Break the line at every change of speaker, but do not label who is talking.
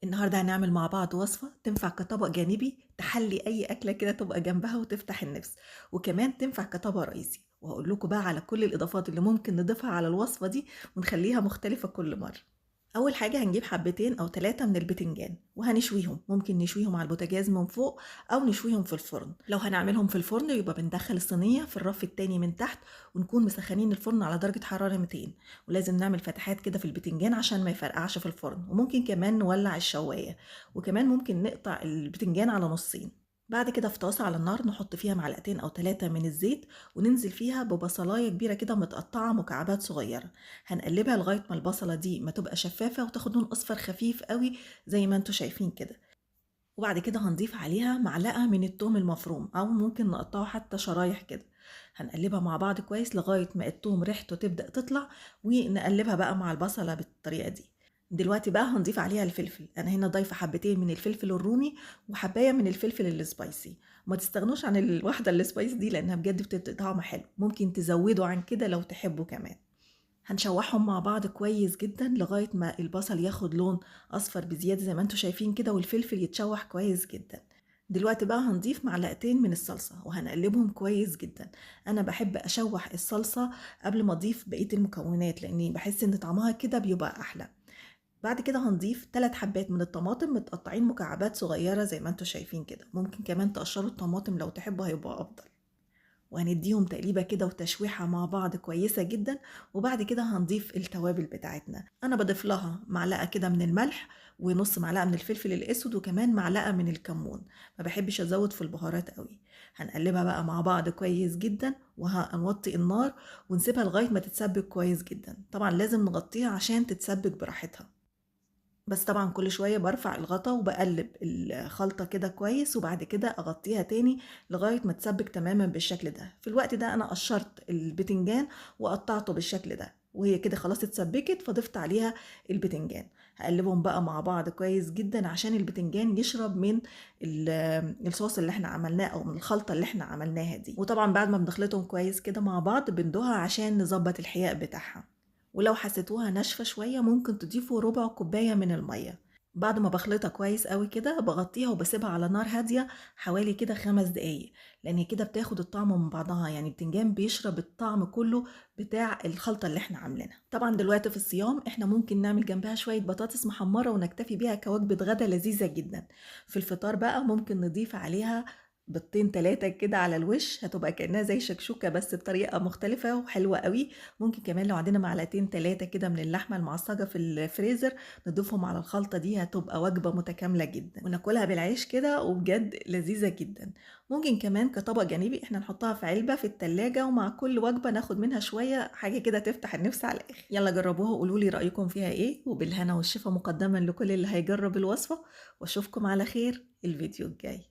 النهارده هنعمل مع بعض وصفة تنفع كطبق جانبي تحلي أي أكلة كده تبقى جنبها وتفتح النفس، وكمان تنفع كطبق رئيسي، وهقول لكم بقى على كل الإضافات اللي ممكن نضيفها على الوصفة دي ونخليها مختلفة كل مرة. أول حاجة هنجيب حبتين أو 3 من البتنجان وهنشويهم، ممكن نشويهم على البوتاجاز من فوق أو نشويهم في الفرن. لو هنعملهم في الفرن يبقى بندخل الصينية في الرف التاني من تحت ونكون مسخنين الفرن على درجة حرارة 200، ولازم نعمل فتحات كده في البتنجان عشان ما يفرقعش في الفرن، وممكن كمان نولع الشواية، وكمان ممكن نقطع البتنجان على نصين. بعد كده في طاسة على النار نحط فيها معلقتين أو 3 من الزيت وننزل فيها ببصلاية كبيرة كده متقطعة مكعبات صغيرة. هنقلبها لغاية ما البصلة دي ما تبقى شفافة وتاخد لون أصفر خفيف قوي زي ما انتوا شايفين كده. وبعد كده هنضيف عليها معلقة من التوم المفروم أو ممكن نقطعه حتى شرايح كده. هنقلبها مع بعض كويس لغاية ما التوم ريحته تبدأ تطلع، ونقلبها بقى مع البصلة بالطريقة دي. دلوقتي بقى هنضيف عليها الفلفل، أنا هنا ضايفة حبتين من الفلفل الرومي وحباية من الفلفل السبايسي. وما تستغنوش عن الواحدة السبايس دي لأنها بجد بتدي طعم حلو، ممكن تزودوا عن كده لو تحبوا كمان. هنشوحهم مع بعض كويس جدا لغاية ما البصل ياخد لون أصفر بزيادة زي ما انتوا شايفين كده، والفلفل يتشوح كويس جدا. دلوقتي بقى هنضيف معلقتين من الصلصة وهنقلبهم كويس جدا. أنا بحب أشوح الصلصة قبل ما أضيف بقية المكونات لأني بحس إن طعمها كده بيبقى أحلى. بعد كده هنضيف 3 حبات من الطماطم متقطعين مكعبات صغيرة زي ما انتوا شايفين كده، ممكن كمان تقشروا الطماطم لو تحبوا هيبقى أفضل. وهنديهم تقليبة كده وتشويحة مع بعض كويسة جدا. وبعد كده هنضيف التوابل بتاعتنا، انا بضيف لها معلقة كده من الملح ونص معلقة من الفلفل الاسود وكمان معلقة من الكمون، ما بحبش ازود في البهارات قوي. هنقلبها بقى مع بعض كويس جدا وهنوطي النار ونسيبها لغاية ما تتسبك كويس جدا، طبعا لازم نغطيها عشان تتسبك براحتها. بس طبعا كل شوية برفع الغطا وبقلب الخلطة كده كويس وبعد كده اغطيها تاني لغاية ما تسبك تماما بالشكل ده. في الوقت ده انا قشرت البتنجان وقطعته بالشكل ده، وهي كده خلاص اتسبكت فضفت عليها البتنجان. هقلبهم بقى مع بعض كويس جدا عشان البتنجان يشرب من الصوص اللي احنا عملناه او من الخلطة اللي احنا عملناها دي. وطبعا بعد ما بنخلطهم كويس كده مع بعض بندوها عشان نظبط الحياء بتاعها، ولو حسيتوها ناشفة شوية ممكن تضيفوا ربع كوباية من المية. بعد ما بخلطها كويس قوي كده بغطيها وبسيبها على نار هادية حوالي كده 5 دقايق، لان كده بتاخد الطعم من بعضها، يعني البتنجان بيشرب الطعم كله بتاع الخلطة اللي احنا عاملينها. طبعا دلوقتي في الصيام احنا ممكن نعمل جنبها شوية بطاطس محمرة ونكتفي بيها كوجبة غدا لذيذة جدا. في الفطار بقى ممكن نضيف عليها بيضتين 3 كده على الوش، هتبقى كأنها زي شكشوكة بس بطريقة مختلفة وحلوة قوي. ممكن كمان لو عندنا معلقتين 3 كده من اللحمة المعصجة في الفريزر نضيفهم على الخلطة دي، هتبقى وجبة متكاملة جدا وناكلها بالعيش كده وبجد لذيذة جدا. ممكن كمان كطبق جانبي احنا نحطها في علبة في التلاجة ومع كل وجبة ناخد منها شوية، حاجة كده تفتح النفس على الآخر. يلا جربوها وقولوا لي رأيكم فيها ايه، وبالهنا والشفا مقدما لكل اللي هيجرب الوصفة، واشوفكم على خير الفيديو الجاي.